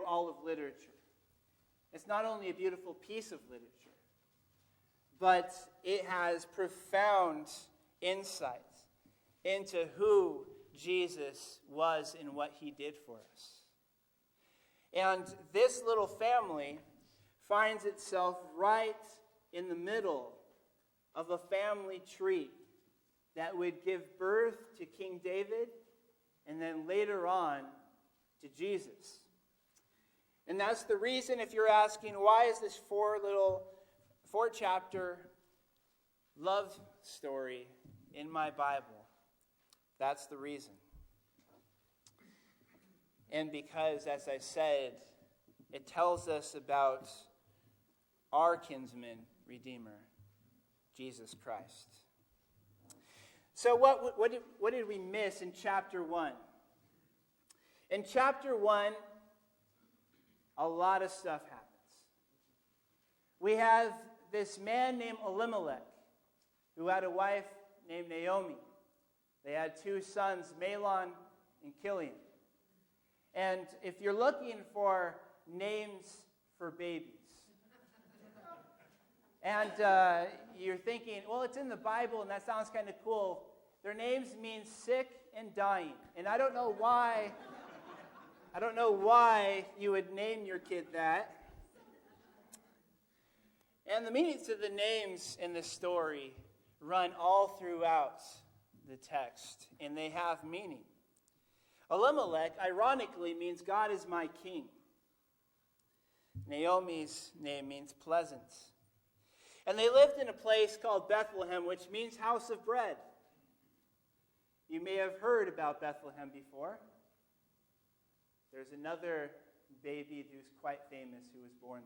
all of literature. It's not only a beautiful piece of literature, but it has profound insights into who Jesus was and what he did for us. And this little family finds itself right in the middle of a family tree that would give birth to King David and then later on to Jesus. And that's the reason, if you're asking, why is this four-chapter love story in my Bible? That's the reason. And because, as I said, it tells us about our kinsman redeemer, Jesus Christ. So what did we miss in chapter 1? In chapter 1, a lot of stuff happens. We have this man named Elimelech, who had a wife named Naomi. They had 2 sons, Mahlon and Chilion. And if you're looking for names for babies, and you're thinking, well, it's in the Bible, and that sounds kind of cool. Their names mean sick and dying. And I don't know why you would name your kid that. And the meanings of the names in this story run all throughout the text, and they have meaning. Elimelech, ironically, means God is my king. Naomi's name means pleasant. And they lived in a place called Bethlehem, which means house of bread. You may have heard about Bethlehem before. There's another baby who's quite famous who was born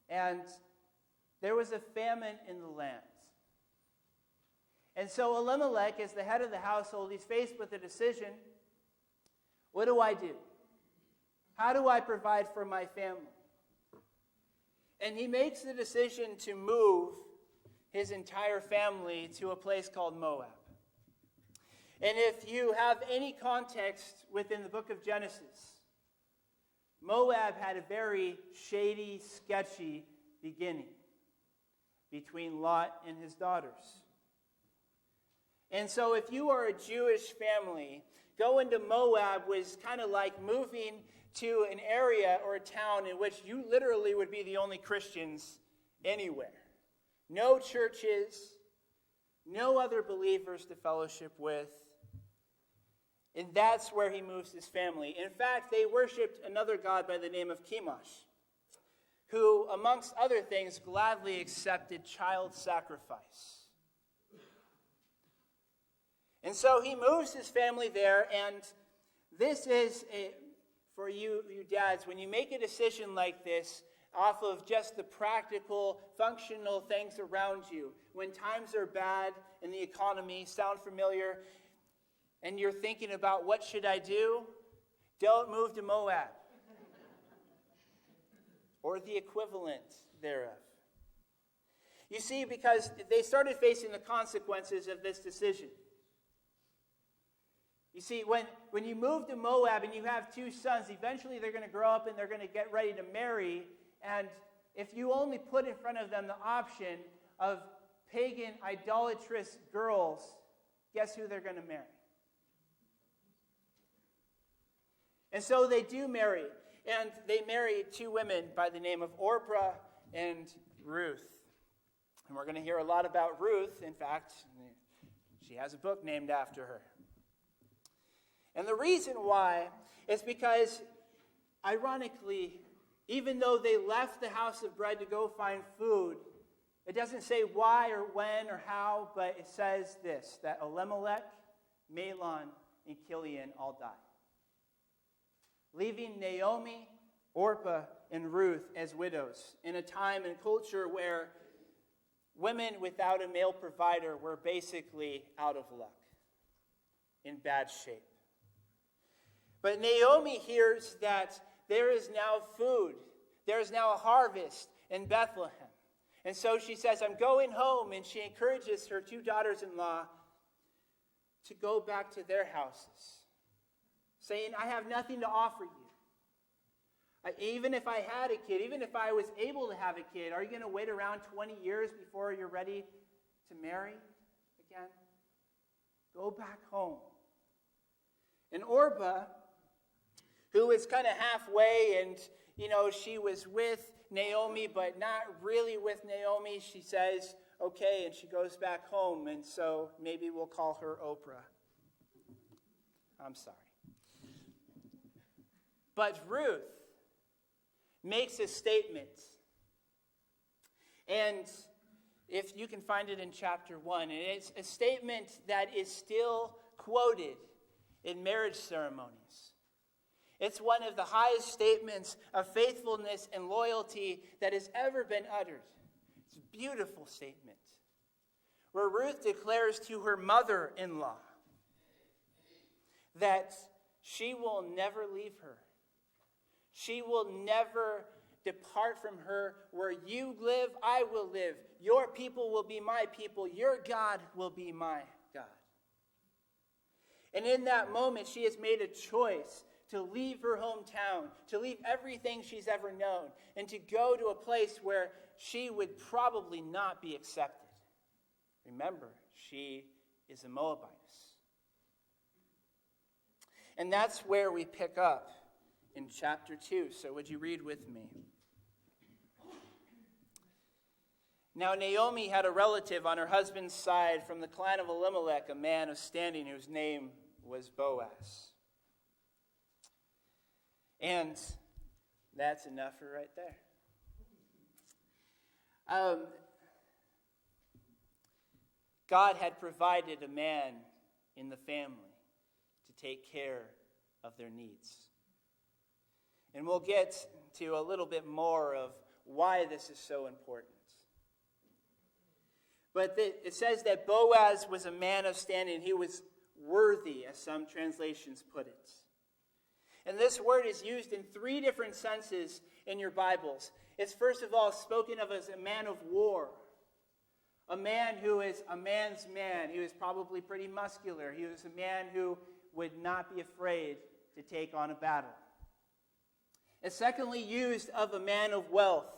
there. And there was a famine in the land. And so Elimelech, as the head of the household, he's faced with a decision. What do I do? How do I provide for my family? And he makes the decision to move his entire family to a place called Moab. And if you have any context within the book of Genesis, Moab had a very shady, sketchy beginning between Lot and his daughters. And so if you are a Jewish family, going to Moab was kind of like moving to an area or a town in which you literally would be the only Christians anywhere. No churches, no other believers to fellowship with. And that's where he moves his family. In fact, they worshipped another god by the name of Chemosh, who, amongst other things, gladly accepted child sacrifice. And so he moves his family there, and this is, for you dads, when you make a decision like this off of just the practical, functional things around you, when times are bad and the economy sound familiar, and you're thinking about what should I do, don't move to Moab or the equivalent thereof. You see, because they started facing the consequences of this decision. You see, when you move to Moab and you have 2 sons, eventually they're going to grow up and they're going to get ready to marry. And if you only put in front of them the option of pagan, idolatrous girls, guess who they're going to marry? And so they do marry. And they marry 2 women by the name of Orpah and Ruth. And we're going to hear a lot about Ruth. In fact, she has a book named after her. And the reason why is because, ironically, even though they left the house of bread to go find food, it doesn't say why or when or how, but it says this, that Elimelech, Mahlon, and Chilion all died, leaving Naomi, Orpah, and Ruth as widows in a time and culture where women without a male provider were basically out of luck, in bad shape. But Naomi hears that there is now food, there is now a harvest in Bethlehem. And so she says, I'm going home, and she encourages her 2 daughters-in-law to go back to their houses, saying, I have nothing to offer you. Even if I had a kid, even if I was able to have a kid, are you going to wait around 20 years before you're ready to marry again? Go back home. And Orpah, who was kind of halfway, and, she was with Naomi, but not really with Naomi, she says, okay, and she goes back home, and so maybe we'll call her Oprah. I'm sorry. But Ruth makes a statement. And if you can find it in chapter 1, and it's a statement that is still quoted in marriage ceremonies. It's one of the highest statements of faithfulness and loyalty that has ever been uttered. It's a beautiful statement, where Ruth declares to her mother-in-law that she will never leave her. She will never depart from her. Where you live, I will live. Your people will be my people. Your God will be my God. And in that moment, she has made a choice to leave her hometown, to leave everything she's ever known, and to go to a place where she would probably not be accepted. Remember, she is a Moabitess. And that's where we pick up in chapter 2. So would you read with me? Now Naomi had a relative on her husband's side from the clan of Elimelech, a man of standing whose name was Boaz. And that's enough for right there. God had provided a man in the family to take care of their needs. And we'll get to a little bit more of why this is so important. But it says that Boaz was a man of standing. He was worthy, as some translations put it. And this word is used in 3 different senses in your Bibles. It's first of all spoken of as a man of war. A man who is a man's man. He was probably pretty muscular. He was a man who would not be afraid to take on a battle. It's secondly used of a man of wealth.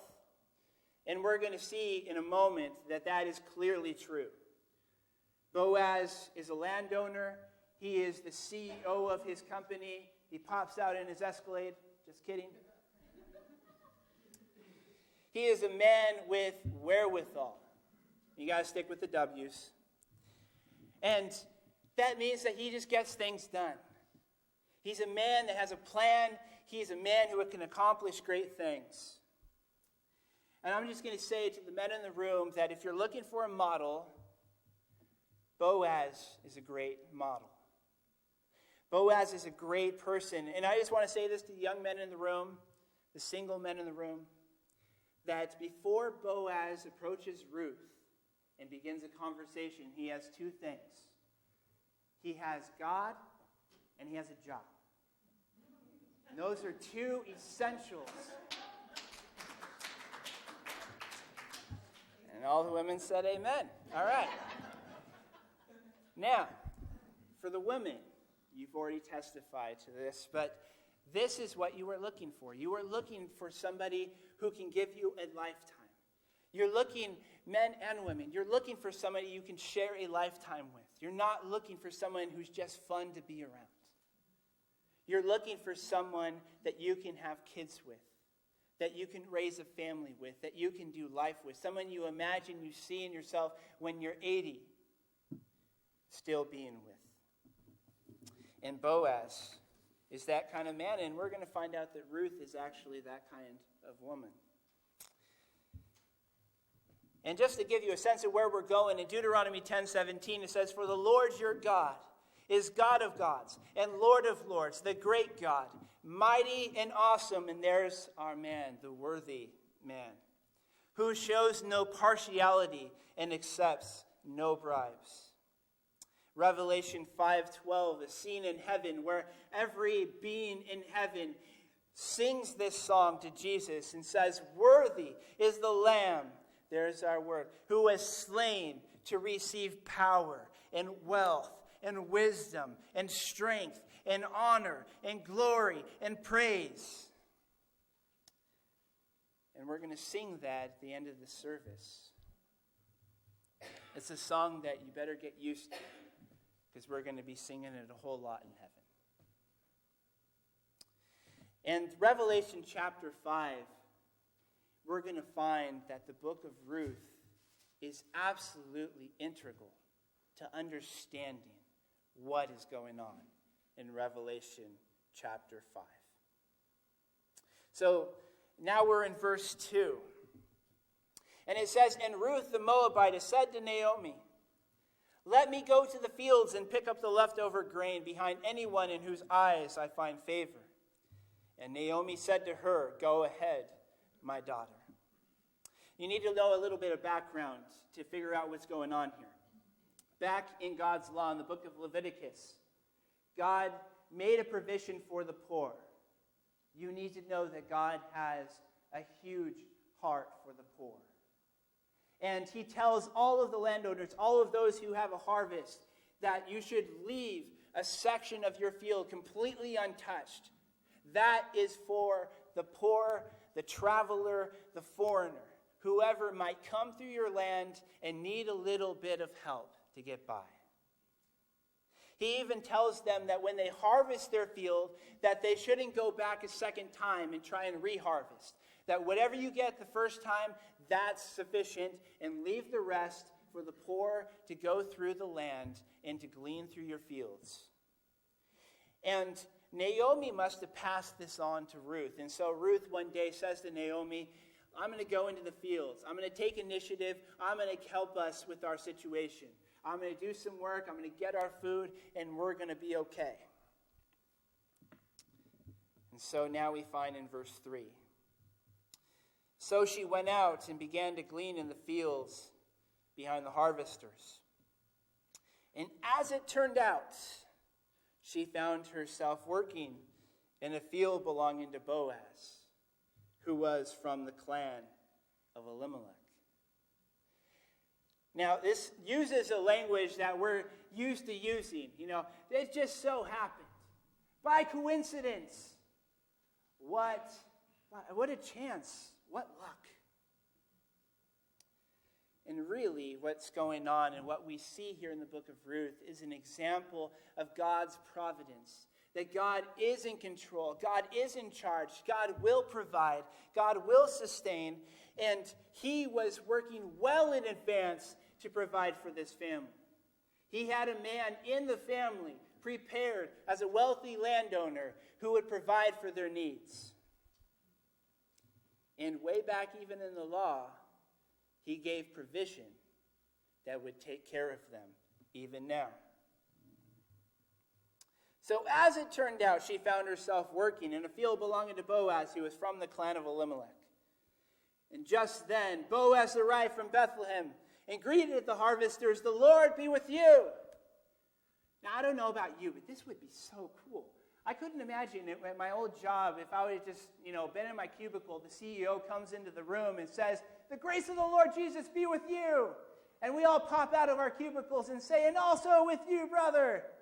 And we're going to see in a moment that that is clearly true. Boaz is a landowner. He is the CEO of his company. He pops out in his Escalade. Just kidding. He is a man with wherewithal. You got to stick with the W's. And that means that he just gets things done. He's a man that has a plan. He's a man who can accomplish great things. And I'm just going to say to the men in the room that if you're looking for a model, Boaz is a great model. Boaz is a great person. And I just want to say this to the young men in the room, the single men in the room, that before Boaz approaches Ruth and begins a conversation, he has 2 things. He has God and he has a job. And those are 2 essentials. And all the women said amen. All right. Now, for the women, you've already testified to this, but this is what you are looking for. You are looking for somebody who can give you a lifetime. You're looking, men and women, you're looking for somebody you can share a lifetime with. You're not looking for someone who's just fun to be around. You're looking for someone that you can have kids with, that you can raise a family with, that you can do life with, someone you imagine you see in yourself when you're 80, still being with. And Boaz is that kind of man, and we're going to find out that Ruth is actually that kind of woman. And just to give you a sense of where we're going, in Deuteronomy 10:17, it says, "For the Lord your God is God of gods and Lord of lords, the great God, mighty and awesome." And there's our man, the worthy man, who shows no partiality and accepts no bribes. Revelation 5:12 is seen in heaven, where every being in heaven sings this song to Jesus and says, "Worthy is the Lamb," there's our word, "who was slain to receive power and wealth and wisdom and strength and honor and glory and praise." And we're going to sing that at the end of the service. It's a song that you better get used to, because we're going to be singing it a whole lot in heaven. And Revelation chapter 5, we're going to find that the book of Ruth is absolutely integral to understanding what is going on in Revelation chapter 5. So now we're in verse 2. And it says, "And Ruth the Moabitess said to Naomi, 'Let me go to the fields and pick up the leftover grain behind anyone in whose eyes I find favor.' And Naomi said to her, 'Go ahead, my daughter.'" You need to know a little bit of background to figure out what's going on here. Back in God's law in the book of Leviticus, God made a provision for the poor. You need to know that God has a huge heart for the poor. And he tells all of the landowners, all of those who have a harvest, that you should leave a section of your field completely untouched. That is for the poor, the traveler, the foreigner, whoever might come through your land and need a little bit of help to get by. He even tells them that when they harvest their field, that they shouldn't go back a second time and try and reharvest. That whatever you get the first time, that's sufficient, and leave the rest for the poor to go through the land and to glean through your fields. And Naomi must have passed this on to Ruth. And so Ruth one day says to Naomi, "I'm going to go into the fields. I'm going to take initiative. I'm going to help us with our situation. I'm going to do some work. I'm going to get our food, and we're going to be okay." And so now we find in verse 3. "So she went out and began to glean in the fields behind the harvesters. And as it turned out, she found herself working in a field belonging to Boaz, who was from the clan of Elimelech." Now, this uses a language that we're used to using. It just so happened. By coincidence. What a chance. What luck. And really, what's going on and what we see here in the book of Ruth is an example of God's providence. That God is in control. God is in charge. God will provide. God will sustain. And he was working well in advance to provide for this family. He had a man in the family prepared as a wealthy landowner who would provide for their needs. And way back even in the law, he gave provision that would take care of them even now. So as it turned out, she found herself working in a field belonging to Boaz, who was from the clan of Elimelech. And just then, Boaz arrived from Bethlehem and greeted the harvesters, "The Lord be with you." Now, I don't know about you, but this would be so cool. I couldn't imagine it at my old job if I would have just, been in my cubicle. The CEO comes into the room and says, "The grace of the Lord Jesus be with you." And we all pop out of our cubicles and say, "And also with you, brother."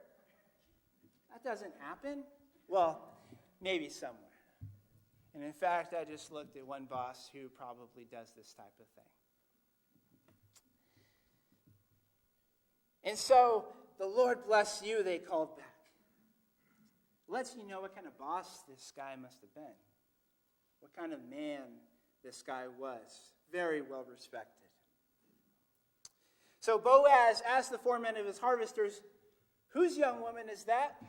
That doesn't happen. Well, maybe somewhere. And in fact, I just looked at one boss who probably does this type of thing. And so, "The Lord bless you," they called back. Lets you know what kind of boss this guy must have been. What kind of man this guy was. Very well respected. So Boaz asked the foreman of his harvesters, "Whose young woman is that?"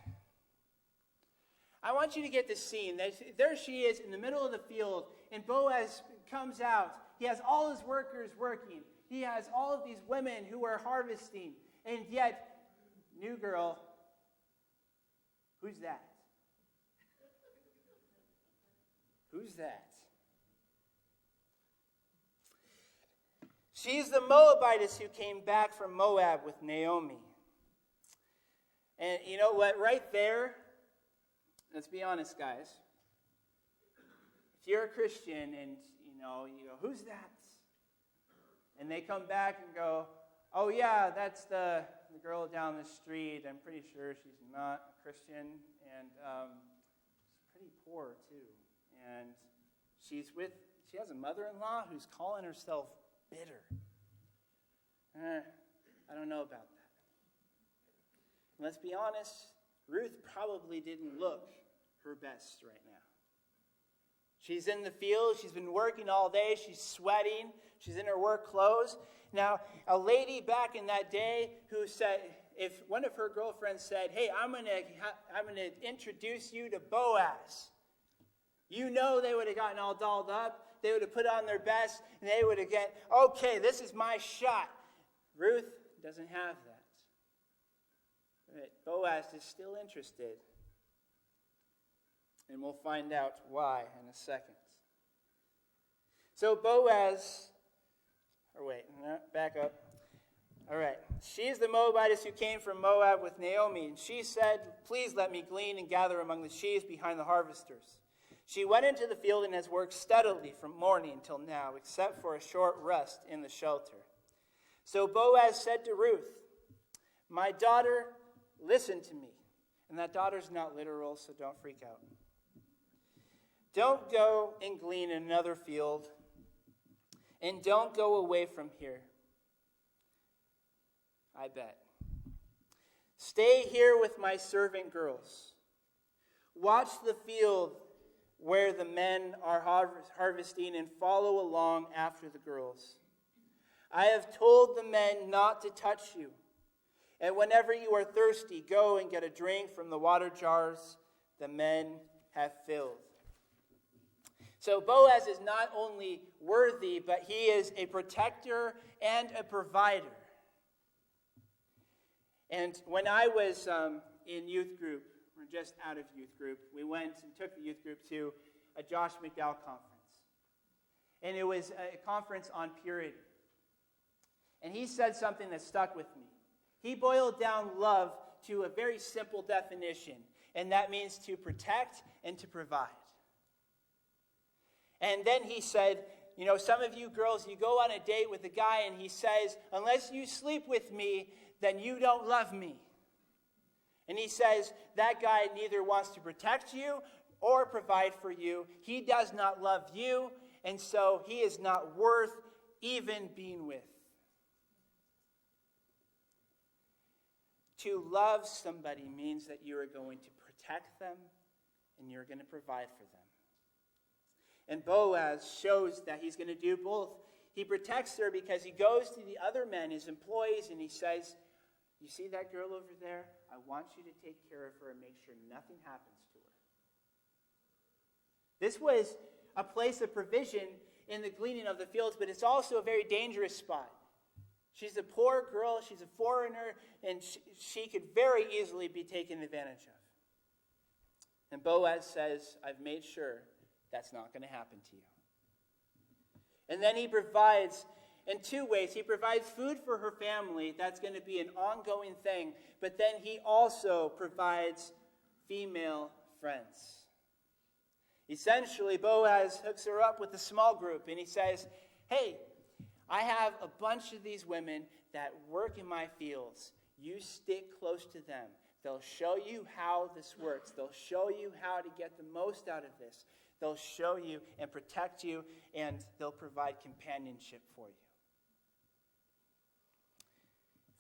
I want you to get this scene. There she is in the middle of the field, and Boaz comes out. He has all his workers working. He has all of these women who are harvesting. And yet, new girl, who's that? Who's that? She's the Moabitess who came back from Moab with Naomi. And you know what? Right there, let's be honest, guys. If you're a Christian and you go, "Who's that?" And they come back and go, "Oh yeah, that's the girl down the street. I'm pretty sure she's not a Christian, and she's pretty poor too. And she's She has a mother-in-law who's calling herself bitter. I don't know about that. And let's be honest, Ruth probably didn't look her best right now. She's in the field. She's been working all day. She's sweating. She's in her work clothes. Now, a lady back in that day who said, if one of her girlfriends said, hey, I'm going to introduce you to Boaz, you know they would have gotten all dolled up. They would have put on their best, and they would have get, okay, this is my shot. Ruth doesn't have that. But Boaz is still interested. And we'll find out why in a second. So back up. All right. She's the Moabitess who came from Moab with Naomi. And she said, please let me glean and gather among the sheaves behind the harvesters. She went into the field and has worked steadily from morning until now, except for a short rest in the shelter. So Boaz said to Ruth, my daughter, listen to me. And that daughter's not literal, so don't freak out. Don't go and glean in another field, and don't go away from here. I bet. Stay here with my servant girls. Watch the field where the men are harvesting and follow along after the girls. I have told the men not to touch you. And whenever you are thirsty, go and get a drink from the water jars the men have filled. So Boaz is not only worthy, but he is a protector and a provider. And when I was in youth group, or just out of youth group, we went and took the youth group to a Josh McDowell conference. And it was a conference on purity. And he said something that stuck with me. He boiled down love to a very simple definition, and that means to protect and to provide. And then he said, you know, some of you girls, you go on a date with a guy and he says, unless you sleep with me, then you don't love me. And he says, that guy neither wants to protect you or provide for you. He does not love you, and so he is not worth even being with. To love somebody means that you are going to protect them and you're going to provide for them. And Boaz shows that he's going to do both. He protects her because he goes to the other men, his employees, and he says, you see that girl over there? I want you to take care of her and make sure nothing happens to her. This was a place of provision in the gleaning of the fields, but it's also a very dangerous spot. She's a poor girl, she's a foreigner, and she could very easily be taken advantage of. And Boaz says, I've made sure that's not going to happen to you. And then he provides in two ways. He provides food for her family. That's going to be an ongoing thing. But then he also provides female friends. Essentially, Boaz hooks her up with a small group. And he says, hey, I have a bunch of these women that work in my fields. You stick close to them. They'll show you how this works. They'll show you how to get the most out of this. They'll show you and protect you, and they'll provide companionship for you.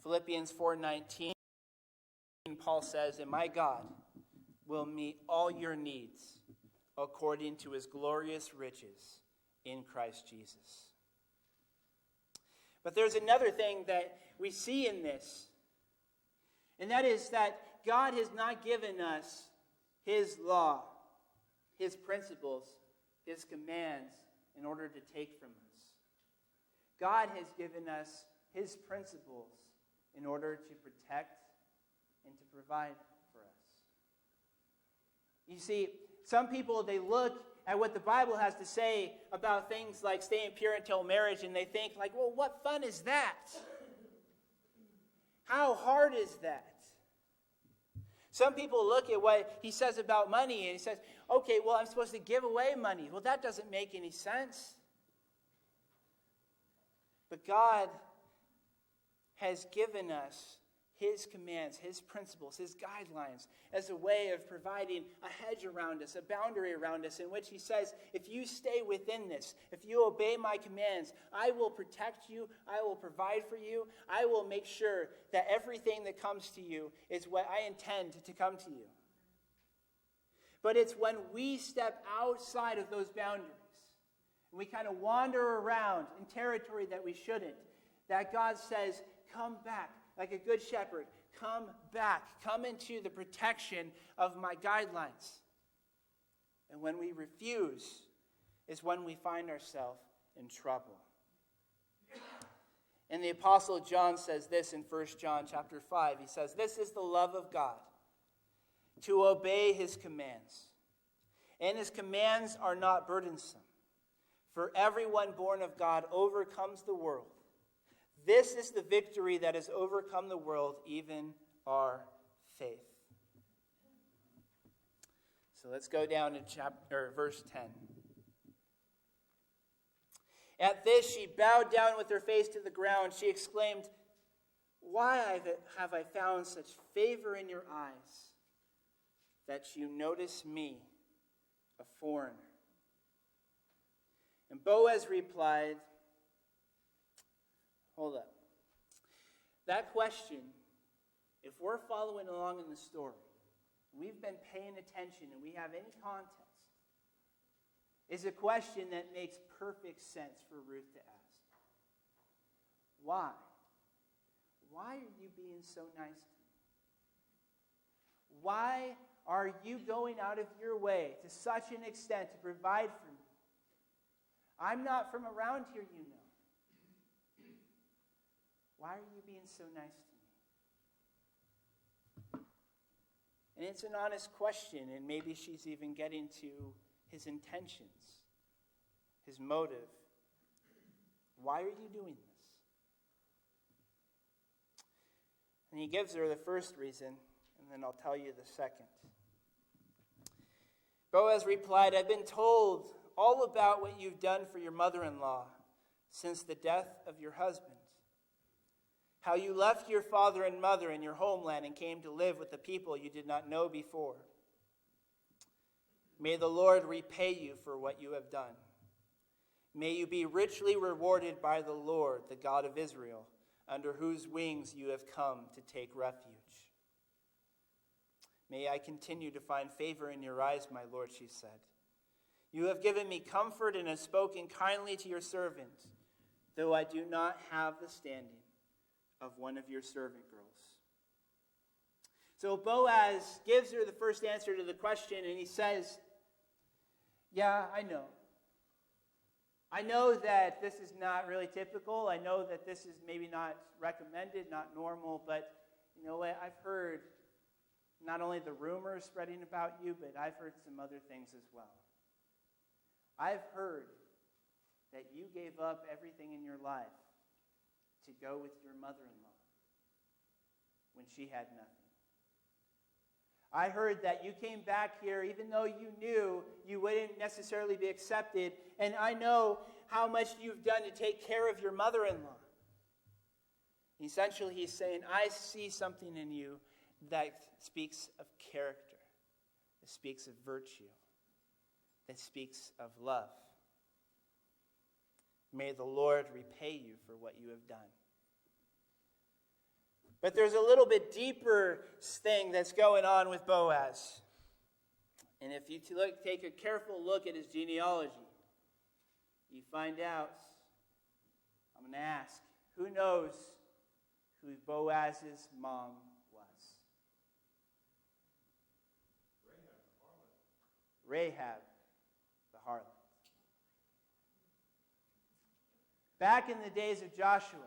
Philippians 4:19, Paul says, and my God will meet all your needs according to his glorious riches in Christ Jesus. But there's another thing that we see in this, and that is that God has not given us his law, his principles, his commands in order to take from us. God has given us his principles in order to protect and to provide for us. You see, some people, they look at what the Bible has to say about things like staying pure until marriage, and they think like, well, what fun is that? How hard is that? Some people look at what he says about money, and he says, okay, well, I'm supposed to give away money. Well, that doesn't make any sense. But God has given us his commands, his principles, his guidelines as a way of providing a hedge around us, a boundary around us in which he says, if you stay within this, if you obey my commands, I will protect you, I will provide for you, I will make sure that everything that comes to you is what I intend to come to you. But it's when we step outside of those boundaries, and we kind of wander around in territory that we shouldn't, that God says, come back. Like a good shepherd, come back. Come into the protection of my guidelines. And when we refuse is when we find ourselves in trouble. And the Apostle John says this in 1 John chapter 5. He says, this is the love of God, to obey his commands. And his commands are not burdensome. For everyone born of God overcomes the world. This is the victory that has overcome the world, even our faith. So let's go down to verse 10. At this she bowed down with her face to the ground. She exclaimed, why have I found such favor in your eyes that you notice me, a foreigner? And Boaz replied, hold up. That question, if we're following along in the story, we've been paying attention and we have any context, is a question that makes perfect sense for Ruth to ask. Why? Why are you being so nice to me? Why are you going out of your way to such an extent to provide for me? I'm not from around here, you know. Why are you being so nice to me? And it's an honest question, and maybe she's even getting to his intentions, his motive. Why are you doing this? And he gives her the first reason, and then I'll tell you the second. Boaz replied, I've been told all about what you've done for your mother-in-law since the death of your husband. How you left your father and mother in your homeland and came to live with the people you did not know before. May the Lord repay you for what you have done. May you be richly rewarded by the Lord, the God of Israel, under whose wings you have come to take refuge. May I continue to find favor in your eyes, my Lord, she said. You have given me comfort and have spoken kindly to your servant, though I do not have the standing of one of your servant girls. So Boaz gives her the first answer to the question, and he says, yeah, I know. I know that this is not really typical. I know that this is maybe not recommended, not normal, but you know what? I've heard not only the rumors spreading about you, but I've heard some other things as well. I've heard that you gave up everything in your life to go with your mother-in-law when she had nothing. I heard that you came back here even though you knew you wouldn't necessarily be accepted, and I know how much you've done to take care of your mother-in-law. Essentially, he's saying, I see something in you that speaks of character, that speaks of virtue, that speaks of love. May the Lord repay you for what you have done. But there's a little bit deeper thing that's going on with Boaz. And if you take a careful look at his genealogy, you find out, I'm going to ask, who knows who Boaz's mom was? Rahab the harlot. Back in the days of Joshua,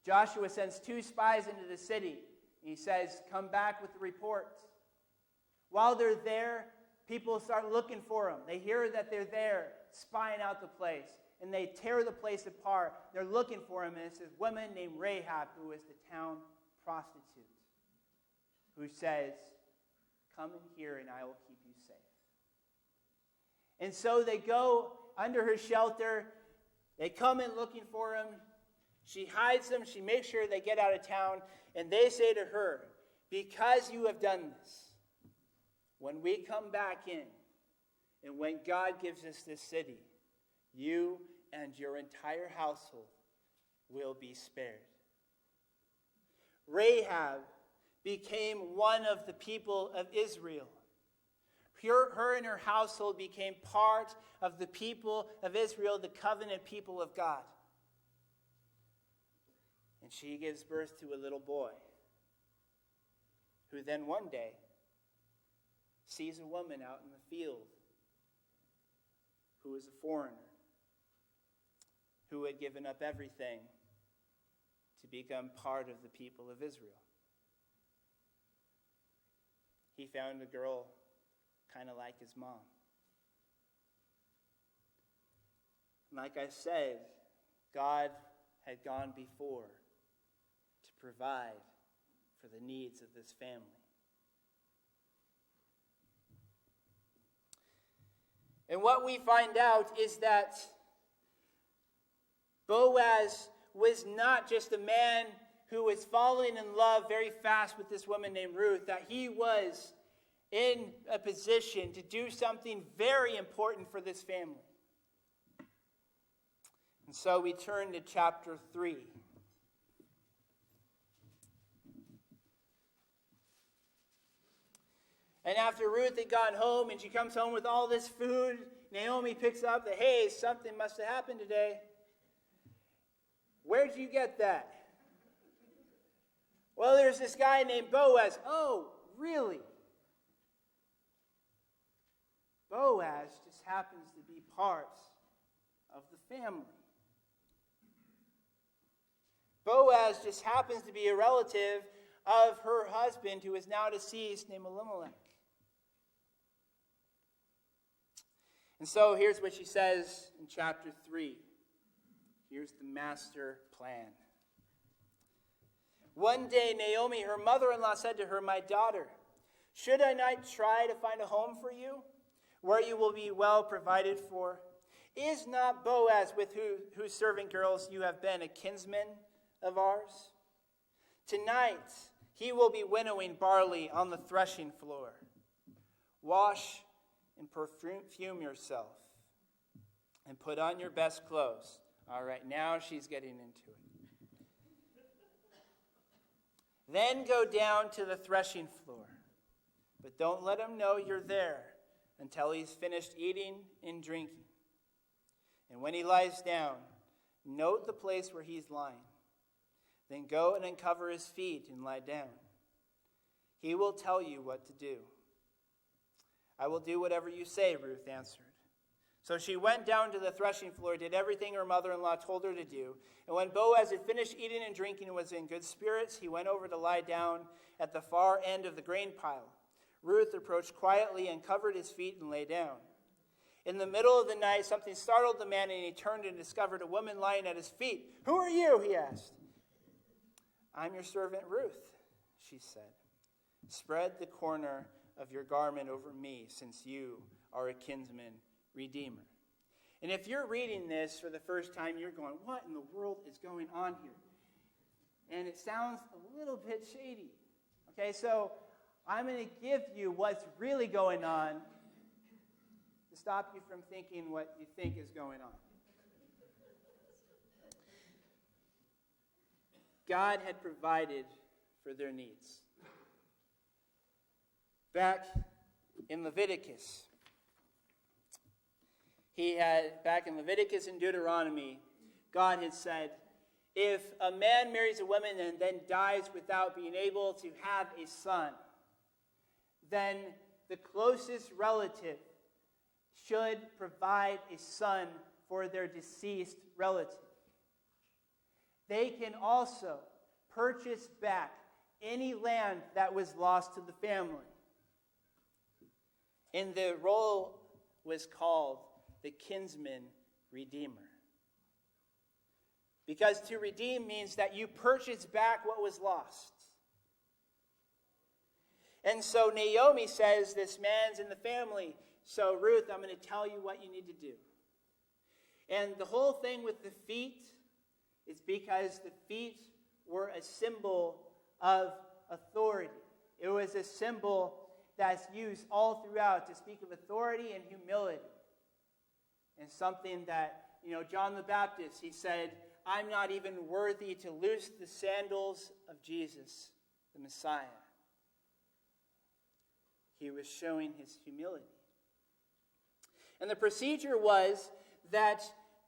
Joshua sends 2 spies into the city. He says, come back with the report. While they're there, people start looking for them. They hear that they're there, spying out the place. And they tear the place apart. They're looking for him. And it's this woman named Rahab, who is the town prostitute, who says, come in here and I will keep you safe. And so they go under her shelter. They come in looking for him. She hides them. She makes sure they get out of town. And they say to her, because you have done this, when we come back in, and when God gives us this city, you and your entire household will be spared. Rahab became one of the people of Israel. Her and her household became part of the people of Israel, the covenant people of God. And she gives birth to a little boy who then one day sees a woman out in the field who is a foreigner, who had given up everything to become part of the people of Israel. He found a girl kind of like his mom. Like I said, God had gone before to provide for the needs of this family. And what we find out is that Boaz was not just a man who was falling in love very fast with this woman named Ruth, that he was in a position to do something very important for this family. And so we turn to chapter 3. And after Ruth had gone home and she comes home with all this food, Naomi picks up that, hey, something must have happened today. Where'd you get that? Well, there's this guy named Boaz. Oh, really? Boaz just happens to be part of the family. Boaz just happens to be a relative of her husband who is now deceased, named Elimelech. And so here's what she says in chapter 3. Here's the master plan. One day, Naomi, her mother-in-law, said to her, my daughter, should I not try to find a home for you, where you will be well provided for? Is not Boaz, with whose servant girls you have been, a kinsman of ours? Tonight, he will be winnowing barley on the threshing floor. Wash and perfume yourself, and put on your best clothes. All right, now she's getting into it. Then go down to the threshing floor, but don't let him know you're there until he's finished eating and drinking. And when he lies down, note the place where he's lying. Then go and uncover his feet and lie down. He will tell you what to do. I will do whatever you say, Ruth answered. So she went down to the threshing floor, did everything her mother-in-law told her to do. And when Boaz had finished eating and drinking and was in good spirits, he went over to lie down at the far end of the grain pile. Ruth approached quietly and covered his feet and lay down. In the middle of the night, something startled the man, and he turned and discovered a woman lying at his feet. Who are you? He asked. I'm your servant Ruth, she said. Spread the corner of your garment over me, since you are a kinsman redeemer. And if you're reading this for the first time, you're going, what in the world is going on here? And it sounds a little bit shady. Okay, so I'm going to give you what's really going on to stop you from thinking what you think is going on. God had provided for their needs. Back in Leviticus, and Deuteronomy, God had said, if a man marries a woman and then dies without being able to have a son, then the closest relative should provide a son for their deceased relative. They can also purchase back any land that was lost to the family. And the role was called the kinsman redeemer. Because to redeem means that you purchase back what was lost. And so Naomi says, this man's in the family. So Ruth, I'm going to tell you what you need to do. And the whole thing with the feet It's because the feet were a symbol of authority. It was a symbol that's used all throughout to speak of authority and humility. And something that, John the Baptist, he said, I'm not even worthy to loose the sandals of Jesus, the Messiah. He was showing his humility. And the procedure was that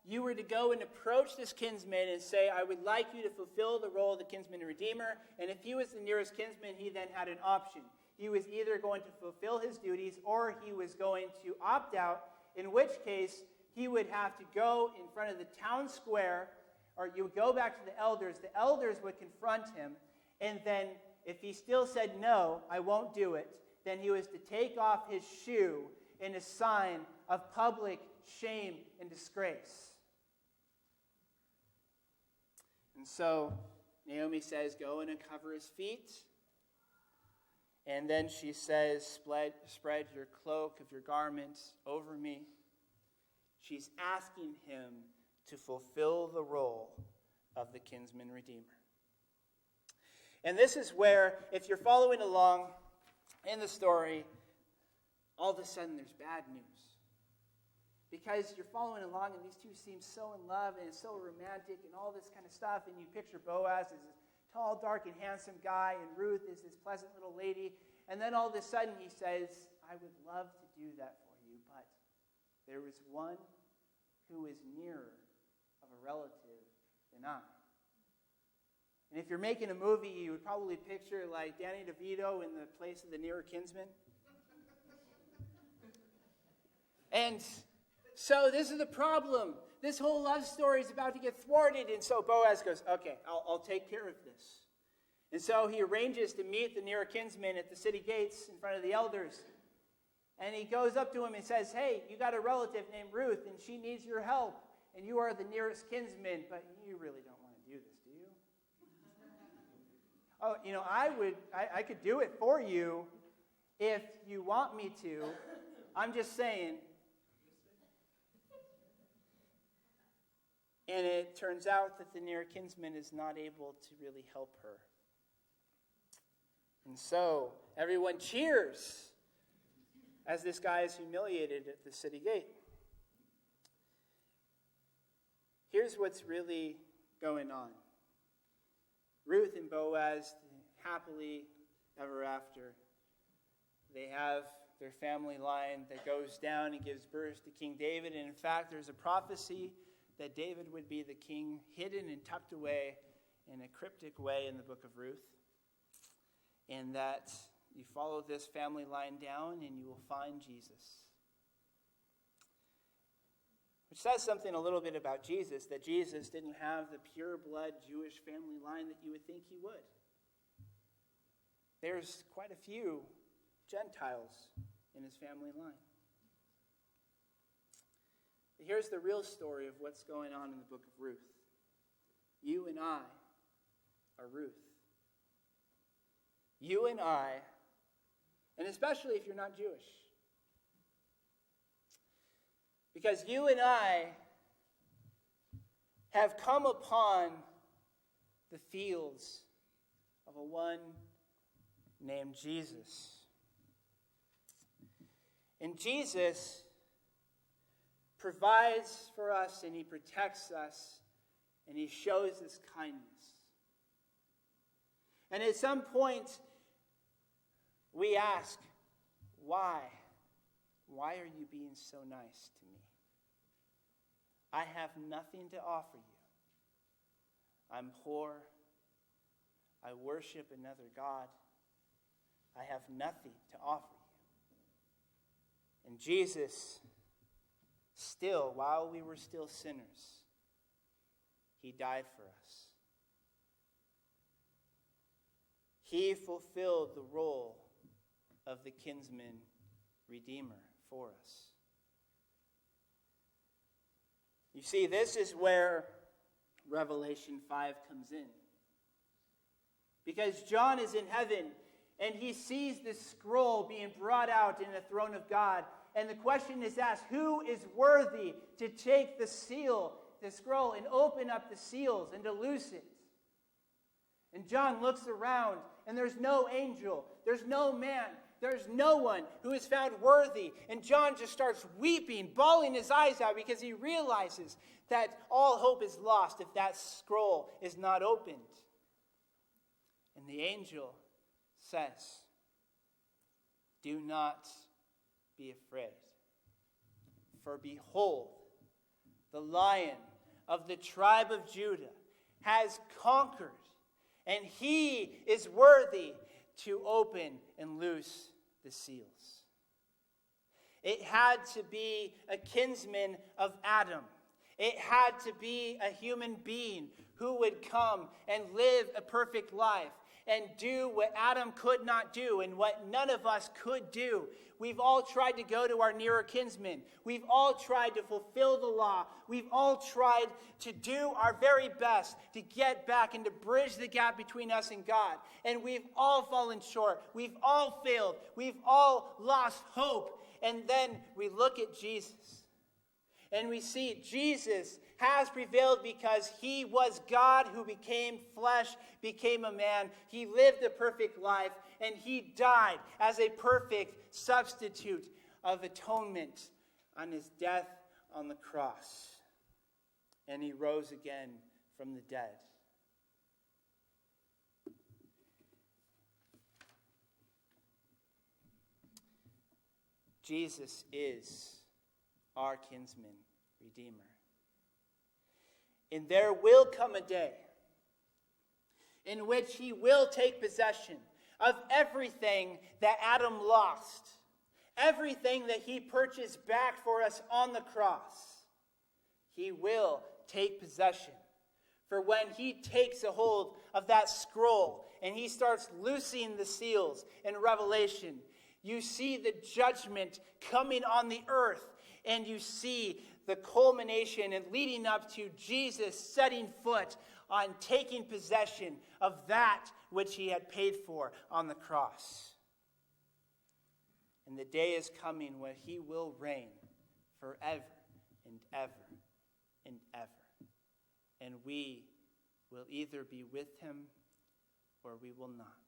you were to go and approach this kinsman and say, I would like you to fulfill the role of the kinsman and redeemer. And if he was the nearest kinsman, he then had an option. He was either going to fulfill his duties or he was going to opt out, in which case he would have to go in front of the town square, or you would go back to the elders. The elders would confront him, and then if he still said, no, I won't do it, then he was to take off his shoe in a sign of public shame and disgrace. And so Naomi says, go and uncover his feet. And then she says, spread your cloak of your garments over me. She's asking him to fulfill the role of the kinsman redeemer. And this is where, if you're following along in the story, all of a sudden there's bad news. Because you're following along and these two seem so in love and it's so romantic and all this kind of stuff, and you picture Boaz as this tall, dark, and handsome guy, and Ruth is this pleasant little lady, and then all of a sudden he says, I would love to do that for you, but there is one who is nearer of a relative than I. And if you're making a movie, you would probably picture like Danny DeVito in the place of the nearer kinsman. And so this is the problem. This whole love story is about to get thwarted. And so Boaz goes, okay, I'll take care of this. And so he arranges to meet the nearer kinsman at the city gates in front of the elders. And he goes up to him and says, hey, you got a relative named Ruth, and she needs your help. And you are the nearest kinsman, but you really don't want to do this, do you? Oh, I could do it for you if you want me to. I'm just saying. And it turns out that the near kinsman is not able to really help her. And so everyone cheers as this guy is humiliated at the city gate. Here's what's really going on. Ruth and Boaz, happily ever after, they have their family line that goes down and gives birth to King David. And in fact, there's a prophecy that David would be the king, hidden and tucked away in a cryptic way in the book of Ruth. And that you follow this family line down and you will find Jesus. Which says something a little bit about Jesus, that Jesus didn't have the pure blood Jewish family line that you would think he would. There's quite a few Gentiles in his family line. But here's the real story of what's going on in the book of Ruth. You and I are Ruth. You and I, and especially if you're not Jewish. Because you and I have come upon the fields of a one named Jesus. And Jesus provides for us and he protects us and he shows us kindness. And at some point, we ask, why? Why are you being so nice to me? I have nothing to offer you. I'm poor. I worship another God. I have nothing to offer you. And Jesus, still, while we were still sinners, he died for us. He fulfilled the role of the kinsman redeemer for us. You see, this is where Revelation 5 comes in. Because John is in heaven and he sees this scroll being brought out in the throne of God. And the question is asked, who is worthy to take the seal, the scroll and open up the seals and to loose it. And John looks around, and there's no angel, there's no man, there's no one who is found worthy. And John just starts weeping, bawling his eyes out, because he realizes that all hope is lost if that scroll is not opened. And the angel says, "Do not be afraid. For behold, the Lion of the tribe of Judah has conquered, and he is worthy to open and loose the seals." It had to be a kinsman of Adam. It had to be a human being who would come and live a perfect life and do what Adam could not do and what none of us could do. We've all tried to go to our nearer kinsman. We've all tried to fulfill the law. We've all tried to do our very best to get back and to bridge the gap between us and God. And we've all fallen short. We've all failed. We've all lost hope. And then we look at Jesus and we see Jesus has prevailed because he was God who became flesh, became a man. He lived a perfect life, and he died as a perfect substitute of atonement on his death on the cross. And he rose again from the dead. Jesus is our kinsman redeemer. And there will come a day in which he will take possession of everything that Adam lost, everything that he purchased back for us on the cross. He will take possession. For when he takes a hold of that scroll and he starts loosing the seals in Revelation, you see the judgment coming on the earth, and you see the culmination and leading up to Jesus setting foot on taking possession of that which he had paid for on the cross. And the day is coming when he will reign forever and ever and ever. And we will either be with him or we will not.